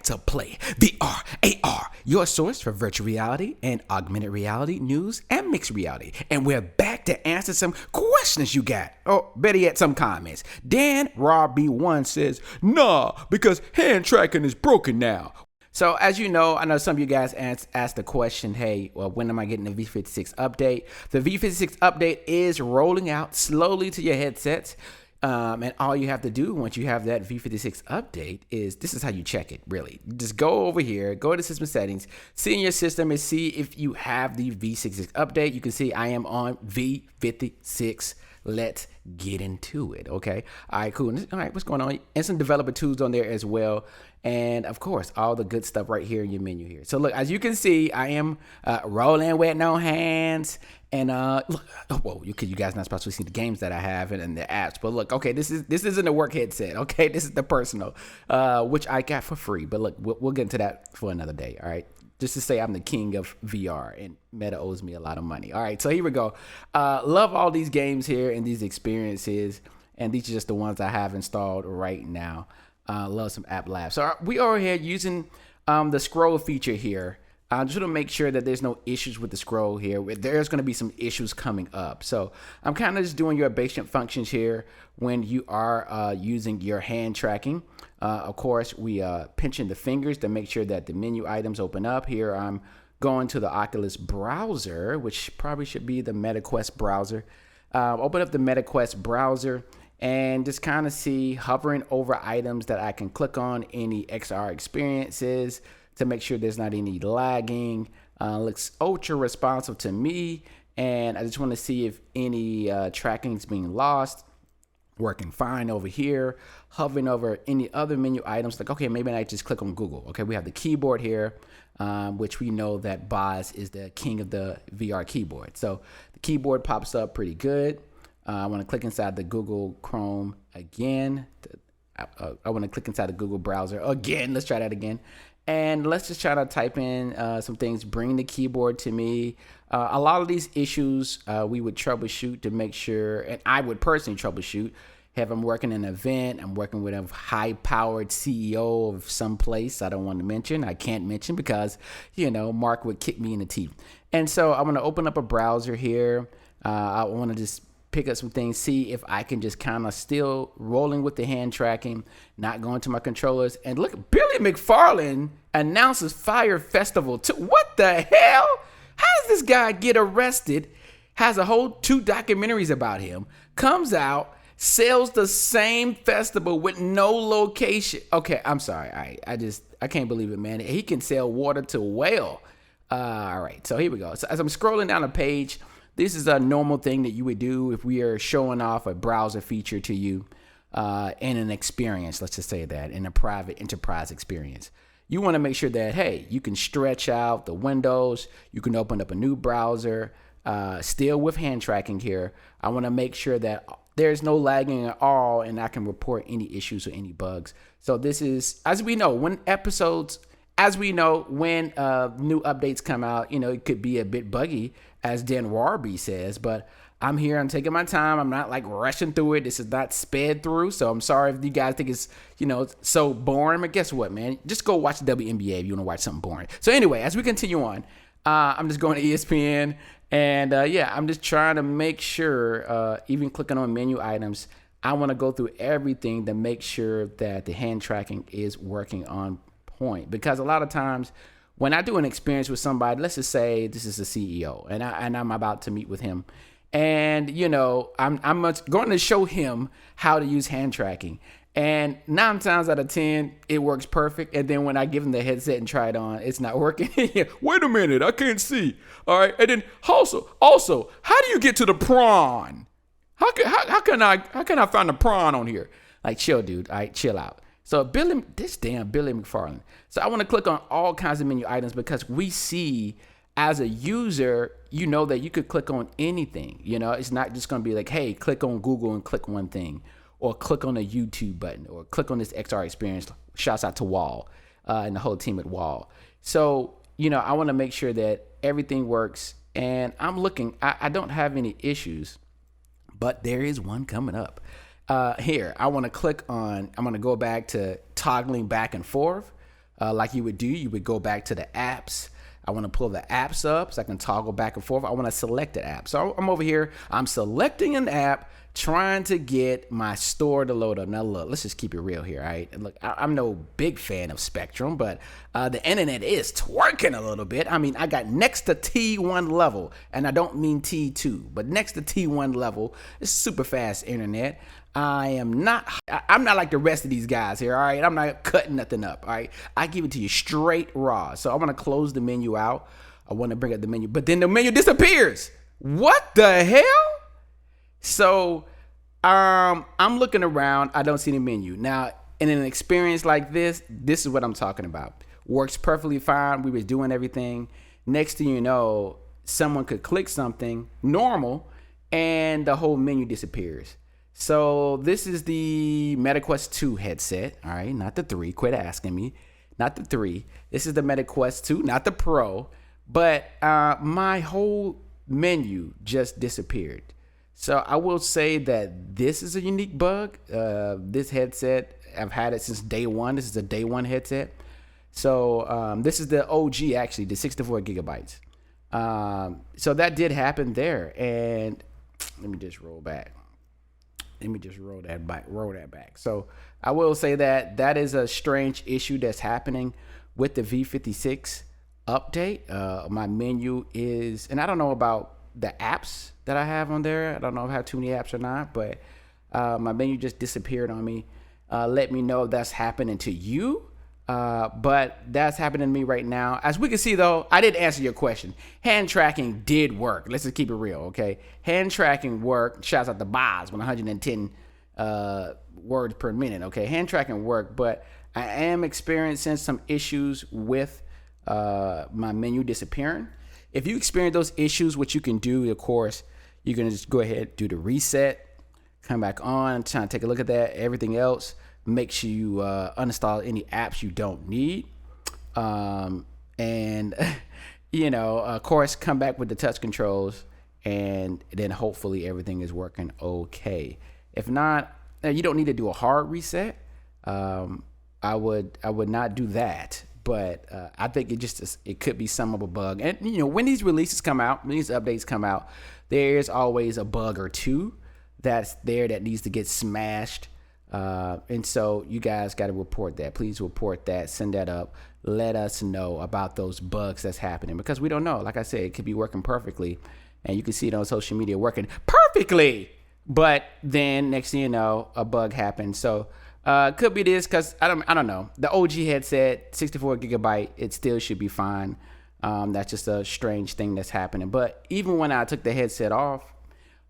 to Play VR, AR, your source for virtual reality and augmented reality, news, and mixed reality. And we're back to answer some questions you got, or better yet, some comments. Dan Rob B1 says, nah, because hand tracking is broken now. So as you know, I know some of you guys asked the question, hey, well, when am I getting the V56 update? The V56 update is rolling out slowly to your headsets. And all you have to do once you have that V56 update is, this is how you check it, really. Just go over here, go to system settings, see in your system and see if you have the V56 update. You can see I am on V56. Let's get into it, okay? All right, cool. All right, what's going on? And some developer tools on there as well. And of course, all the good stuff right here in your menu here. So look, as you can see, I am rolling with no hands. And look, whoa, you guys not supposed to see the games that I have and the apps. But look, okay, this isn't a work headset, okay? This is the personal, which I got for free. But look, we'll get into that for another day, all right? Just to say I'm the king of VR and Meta owes me a lot of money. All right, so here we go. Love all these games here and these experiences. And these are just the ones I have installed right now. Love some app labs. So we are here using the scroll feature here. Just want to make sure that there's no issues with the scroll here. There's going to be some issues coming up. So I'm kind of just doing your basic functions here when you are using your hand tracking. Of course, we pinching the fingers to make sure that the menu items open up. Here I'm going to the Oculus browser, which probably should be the Meta Quest browser. Open up the Meta Quest browser and just kind of see, hovering over items that I can click on, any XR experiences to make sure there's not any lagging. Looks ultra responsive to me. And I just want to see if any tracking is being lost. Working fine over here. Hovering over any other menu items, like, okay, maybe I just click on Google. Okay, we have the keyboard here, which we know that Boz is the king of the VR keyboard. So the keyboard pops up pretty good. I want to click inside the Google Chrome again. I want to click inside the Google browser again. Let's try that again. And let's just try to type in some things, bring the keyboard to me. A lot of these issues we would troubleshoot to make sure, and I would personally troubleshoot. Have I'm working in an event, I'm working with a high-powered CEO of some place I don't want to mention. I can't mention because, you know, Mark would kick me in the teeth. And so I'm going to open up a browser here. I want to just pick up some things, see if I can just kind of still rolling with the hand tracking, not going to my controllers. And look, Billy McFarland announces Fire Festival 2. What the hell? How does this guy get arrested? Has a whole 2 documentaries about him, comes out, sells the same festival with no location. Okay, I'm sorry. I can't believe it, man. He can sell water to a whale. All right, so here we go. So as I'm scrolling down the page, this is a normal thing that you would do if we are showing off a browser feature to you in an experience, let's just say that, in a private enterprise experience. You want to make sure that, hey, you can stretch out the windows. You can open up a new browser, still with hand tracking here. I want to make sure that there's no lagging at all and I can report any issues or any bugs. So this is, as we know, when new updates come out, you know, it could be a bit buggy, as Dan Warby says, but I'm here, I'm taking my time. I'm not like rushing through it. This is not sped through. So I'm sorry if you guys think it's, you know, so boring, but guess what, man? Just go watch the WNBA if you want to watch something boring. So anyway, as we continue on, I'm just going to ESPN and I'm just trying to make sure, even clicking on menu items, I want to go through everything to make sure that the hand tracking is working on point. Because a lot of times when I do an experience with somebody, let's just say this is a CEO and I'm about to meet with him, and you know I'm going to show him how to use hand tracking, and 9 times out of 10 it works perfect, and then when I give him the headset and try it on, it's not working. Wait a minute, I can't see. All right, and then also how do you get to the prawn? How can I find the prawn on here? Like, chill, dude. All right, chill out. So this damn Billy McFarland. So I want to click on all kinds of menu items because we see, as a user, you know that you could click on anything. You know, it's not just going to be like, hey, click on Google and click one thing, or click on a YouTube button, or click on this XR experience. Shouts out to Wall and the whole team at Wall. So, you know, I want to make sure that everything works. And I'm looking, I don't have any issues, but there is one coming up. Here, I want to click on, I'm going to go back to toggling back and forth. like you would do. You would go back to the apps. I want to pull the apps up so I can toggle back and forth. I want to select the app. So I'm over here. I'm selecting an app, trying to get my store to load up. Now, look, let's just keep it real here, all right? Look, I'm no big fan of Spectrum, but the internet is twerking a little bit. I mean, I got next to T1 level, and I don't mean T2, but next to T1 level. It's super fast internet. I'm not like the rest of these guys here, all right? I'm not cutting nothing up, all right? I give it to you straight raw. So I want to close the menu out. I want to bring up the menu, but then the menu disappears. What the hell? So I'm looking around. I don't see the menu. Now, in an experience like this is what I'm talking about. Works perfectly fine. We was doing everything. Next thing you know, someone could click something normal and the whole menu disappears. So this is the Meta Quest 2 headset, all right, not the 3. Quit asking me. Not the 3. This is the Meta Quest 2, not the Pro. But my whole menu just disappeared. So I will say that this is a unique bug. This headset, I've had it since day one. This is a day one headset. So this is the OG, actually, the 64 gigabytes. So that did happen there. And let me just roll back. Let me just roll that back. So I will say that that is a strange issue that's happening with the V56 update. My menu is, and I don't know about the apps that I have on there. I don't know if I have too many apps or not, but my menu just disappeared on me. Let me know if that's happening to you. But that's happening to me right now. As we can see, though, I did answer your question. Hand tracking did work. Let's just keep it real, okay? Hand tracking worked. Shouts out to Boz, 110 words per minute, okay? Hand tracking worked, but I am experiencing some issues with my menu disappearing. If you experience those issues, what you can do, of course, you can just go ahead, do the reset, come back on, try to take a look at that, everything else. Make sure you uninstall any apps you don't need. And, you know, of course, come back with the touch controls, and then hopefully everything is working okay. If not, you don't need to do a hard reset. I would not do that. But I think it could be some of a bug. And, you know, when these releases come out, when these updates come out, there's always a bug or two that's there that needs to get smashed. And so you guys got to report that. Please report that. Send that up. Let us know about those bugs that's happening, because we don't know. Like I said, it could be working perfectly, and you can see it on social media working perfectly. But then next thing you know, a bug happens. So could be this, because I don't know. The OG headset, 64 gigabyte, it still should be fine. That's just a strange thing that's happening. But even when I took the headset off,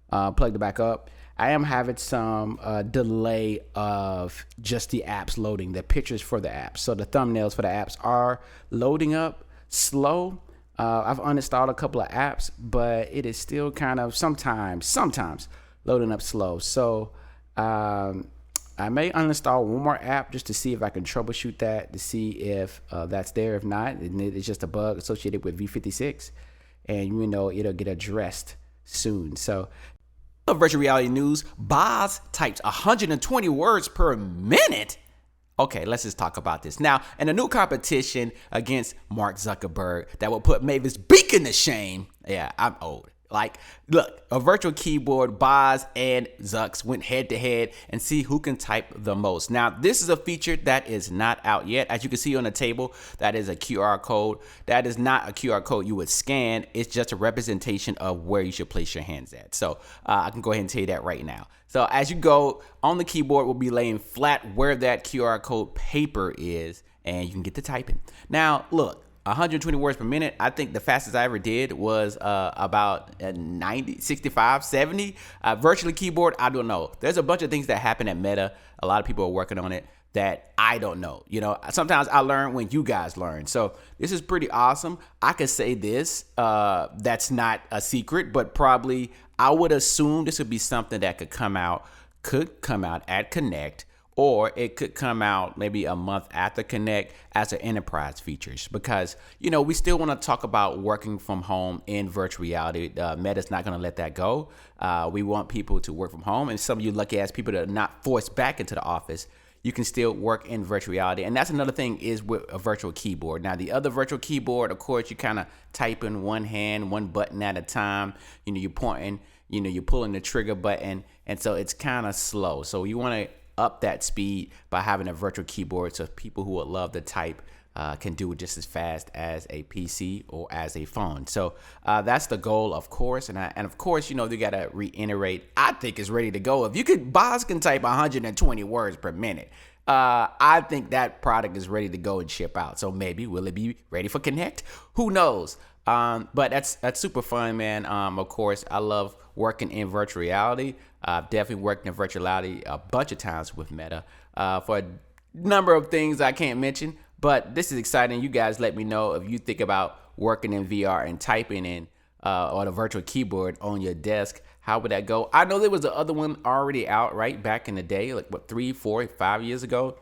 plugged it back up, I am having some delay of just the apps loading, the pictures for the apps. So the thumbnails for the apps are loading up slow. I've uninstalled a couple of apps, but it is still kind of sometimes loading up slow. So I may uninstall one more app just to see if I can troubleshoot that, to see if that's there. If not, it's just a bug associated with V56, and you know it'll get addressed soon. So virtual reality news, Boz types 120 words per minute. Okay, let's just talk about this. Now, in a new competition against Mark Zuckerberg that will put Mavis Beacon to shame. Yeah, I'm old. Like, look, a virtual keyboard, Boz and Zucks went head to head and see who can type the most. Now, this is a feature that is not out yet. As you can see on the table, that is a QR code. That is not a QR code you would scan. It's just a representation of where you should place your hands at. So I can go ahead and tell you that right now. So as you go on the keyboard, we'll be laying flat where that QR code paper is, and you can get to typing. Now, look. 120 words per minute. I think the fastest I ever did was about 90, 65, 70. Virtually keyboard, I don't know. There's a bunch of things that happen at Meta. A lot of people are working on it that I don't know. You know, sometimes I learn when you guys learn. So this is pretty awesome. I could say this, that's not a secret, but probably I would assume this would be something that could come out at Connect, or it could come out maybe a month after Connect as an enterprise features, because, you know, we still want to talk about working from home in virtual reality. Meta's not going to let that go. We want people to work from home, and some of you lucky ass people that are not forced back into the office, you can still work in virtual reality. And that's another thing is with a virtual keyboard. Now, the other virtual keyboard, of course, you kind of type in one hand, one button at a time. You're pointing, you're pulling the trigger button. And so it's kind of slow. So you want to up that speed by having a virtual keyboard so people who would love to type can do it just as fast as a PC or as a phone. So that's the goal, of course. And of course, they got to reiterate, I think it's ready to go. If you could, Boz can type 120 words per minute. I think that product is ready to go and ship out. So maybe, will it be ready for Connect? Who knows? But that's super fun, man. Of course, I love working in virtual reality. I've definitely worked in virtual reality a bunch of times with Meta for a number of things I can't mention. But this is exciting. You guys let me know if you think about working in VR and typing in on a virtual keyboard on your desk. How would that go? I know there was the other one already out, right, back in the day, like 3, 4, 5 years ago,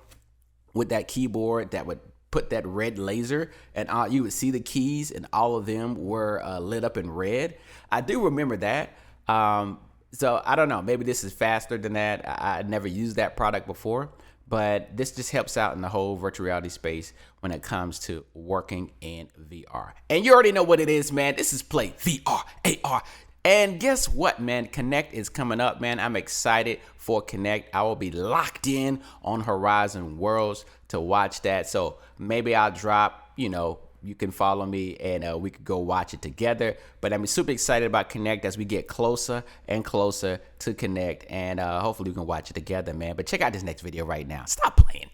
with that keyboard that would put that red laser, and you would see the keys, and all of them were lit up in red. I do remember that. So I don't know. Maybe this is faster than that. I never used that product before. But this just helps out in the whole virtual reality space when it comes to working in VR. And you already know what it is, man. This is Playvrar, AR. And guess what, man? Connect is coming up, man. I'm excited for Connect. I will be locked in on Horizon Worlds to watch that. So maybe I'll drop, you can follow me and we could go watch it together. But I'm super excited about Connect as we get closer and closer to Connect. And hopefully we can watch it together, man. But check out this next video right now. Stop playing.